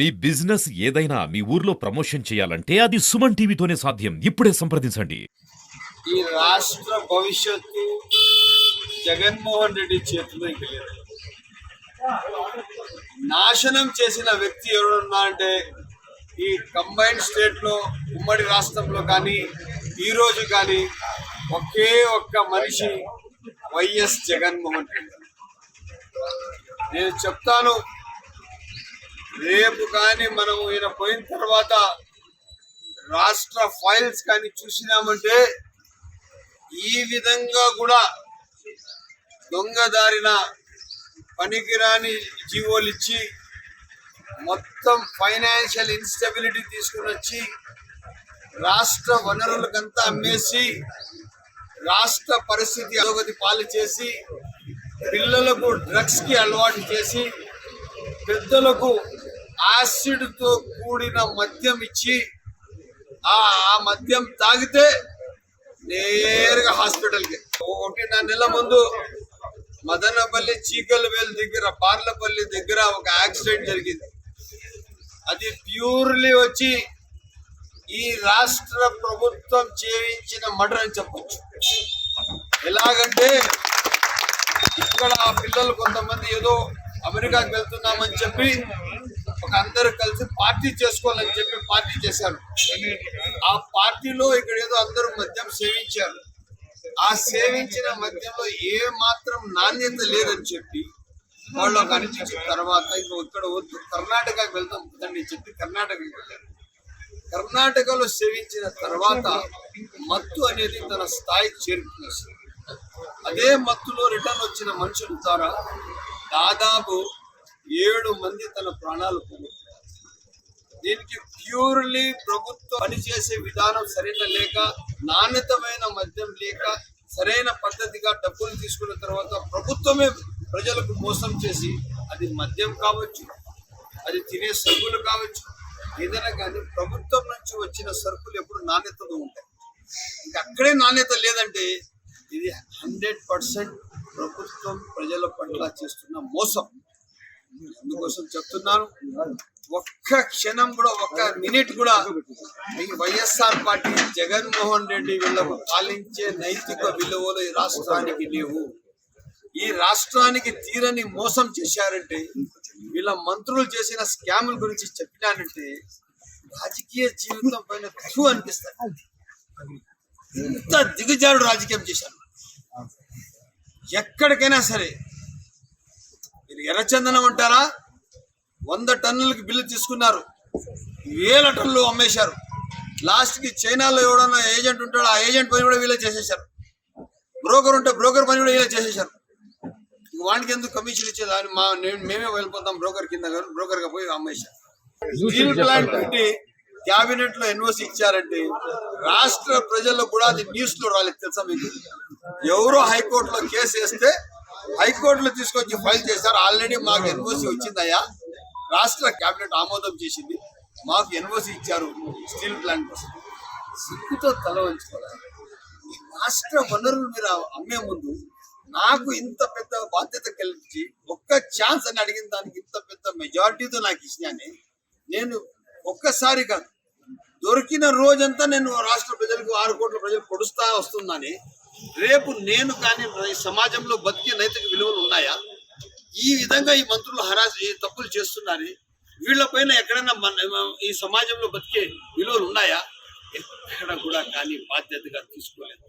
మీ business ఏదైనా మీ ఊర్లో promotion చేయాలంటే అది సుమన్ టీవీతోనే సాధ్యం. ఇప్పుడే సంప్రదించండి. ఈ రాష్ట్ర భవిష్యత్తు జగన్మోహన్ రెడ్డి చేతిలో ఇంక లేదు. నాశనం చేసిన వ్యక్తి ఎవరున్నా అంటే ఈ కంబైన్డ్ స్టేట్ లో ఉమ్మడి రాష్ట్రంలో కానీ ఈ రోజు కానీ ఒకే ఒక్క మనిషి వైఎస్ జగన్మోహన్ రెడ్డి. నేను చెప్తాను, రేపు కానీ మనం ఈయన పోయిన తర్వాత రాష్ట్ర ఫైల్స్ కానీ చూసినామంటే ఈ విధంగా కూడా దొంగదారిన పనికిరాని జీవోలు ఇచ్చి మొత్తం ఫైనాన్షియల్ ఇన్స్టెబిలిటీ తీసుకుని వచ్చి రాష్ట్ర వనరులకంతా అమ్మేసి రాష్ట్ర పరిస్థితి అధోగతి పాలు చేసి పిల్లలకు డ్రగ్స్ కి అలవాటు చేసి పెద్దలకు యాసిడ్తో కూడిన మద్యం ఇచ్చి ఆ మద్యం తాగితే నేరుగా హాస్పిటల్కి. 1.5 నెలల ముందు మదనపల్లి చీకలవేలు దగ్గర పార్లపల్లి దగ్గర ఒక యాక్సిడెంట్ జరిగింది. అది ప్యూర్లీ వచ్చి ఈ రాష్ట్ర ప్రభుత్వం చేయించిన మర్డర్ అని చెప్పొచ్చు. ఎలాగంటే ఇక్కడ ఆ పిల్లలు కొంతమంది ఏదో అమెరికాకి వెళ్తున్నామని చెప్పి ఒక అందరూ కలిసి పార్టీ చేసుకోవాలని చెప్పి పార్టీ చేశారు. ఆ పార్టీలో ఇక్కడ ఏదో అందరూ మద్యం సేవించారు. ఆ సేవించిన మద్యంలో ఏ మాత్రం నాణ్యత లేదని చెప్పి వాళ్ళు అనిపించిన తర్వాత ఇక్కడ వద్దు కర్ణాటకకి వెళ్తాం కదండి చెప్పి కర్ణాటకకి వెళ్ళారు. కర్ణాటకలో సేవించిన తర్వాత మత్తు అనేది తన స్థాయికి చేరుకునేసింది. అదే మత్తులో రిటర్న్ వచ్చిన మనుషుల ద్వారా దాదాపు 7 మంది తన ప్రాణాలు పోగొట్టారు. దీనికి ప్యూర్లీ ప్రభుత్వం పనిచేసే విధానం సరైన లేక, నాణ్యతమైన మద్యం లేక, సరైన పద్ధతిగా డబ్బులు తీసుకున్న తర్వాత ప్రభుత్వమే ప్రజలకు మోసం చేసి, అది మద్యం కావచ్చు, అది తినే సరుకులు కావచ్చు, ఏదైనా కానీ ప్రభుత్వం నుంచి వచ్చిన సరుకులు ఎప్పుడు నాణ్యతతో ఉంటాయి. ఇంకా అక్కడే నాణ్యత లేదంటే ఇది 100% ప్రభుత్వం ప్రజల పట్ల చేస్తున్న మోసం. అందుకోసం చెప్తున్నాను, ఒక్క క్షణం కూడా, ఒక్క మినిట్ కూడా ఈ వైఎస్ఆర్ పార్టీ జగన్మోహన్ రెడ్డి వీళ్ళకు పాలించే నైతిక విలువలు ఈ రాష్ట్రానికి లేవు. ఈ రాష్ట్రానికి తీరని మోసం చేశారంటే, వీళ్ళ మంత్రులు చేసిన స్కాముల గురించి చెప్పినానంటే రాజకీయ జీవితం పైన తక్కువ అనిపిస్తుంది. ఇంత దిగజారుడు రాజకీయం చేశారు. ఎక్కడికైనా సరే మీరు ఎర్రచందనం అంటారా, 100 టన్నులకి బిల్లు తీసుకున్నారు, 1000 టన్నులు అమ్మేశారు. లాస్ట్కి చైనాలో ఎవడన్నా ఏజెంట్ ఉంటాడో ఆ ఏజెంట్ పని కూడా వీళ్ళే చేసేసారు. బ్రోకర్ ఉంటే బ్రోకర్ పని కూడా వీళ్ళే చేసేసారు. వానికి ఎందుకు కమిషన్ ఇచ్చేదాన్ని మేమే వెళ్ళిపోతాం బ్రోకర్ కింద, బ్రోకర్గా పోయి అమ్మేశారు. స్టీల్ ప్లాంట్ పెట్టి క్యాబినెట్ లో ఎన్ఓసి ఇచ్చారంటే రాష్ట్ర ప్రజల్లో కూడా అది న్యూస్ లో రాలేదు తెలుసా మీకు? ఎవరో హైకోర్టులో కేసు వేస్తే హైకోర్టులో తీసుకొచ్చి ఫైల్ చేశారు. ఆల్రెడీ మాకు ఎన్ఓసి వచ్చిందయ్యా, రాష్ట్ర క్యాబినెట్ ఆమోదం చేసింది, మాకు ఎన్ఓసి ఇచ్చారు స్టీల్ ప్లాంట్ కోసం. సిగ్గుతో తల వంచుకోవాలి. ఈ రాష్ట్ర వనరులు మీరు అమ్మే ముందు నాకు ఇంత పెద్ద బాధ్యత కల్పించి ఒక్క ఛాన్స్ అని అడిగిన దానికి ఇంత పెద్ద మెజారిటీతో నాకు ఇచ్చినానే. నేను ఒక్కసారి కాదు, దొరికిన రోజంతా నేను రాష్ట్ర ప్రజలకు 6 కోట్ల ప్రజలు పొడుస్తా వస్తున్నాను. రేపు నేను కానీ సమాజంలో బతికే నైతిక విలువలు ఉన్నాయా? ఈ విధంగా ఈ మంత్రులు ఈ తప్పులు చేస్తున్నారు. వీళ్ళపైన ఎక్కడైనా ఈ సమాజంలో బతికే విలువలు ఉన్నాయా? ఎక్కడ కూడా కానీ బాధ్యతగా తీసుకోలేదు.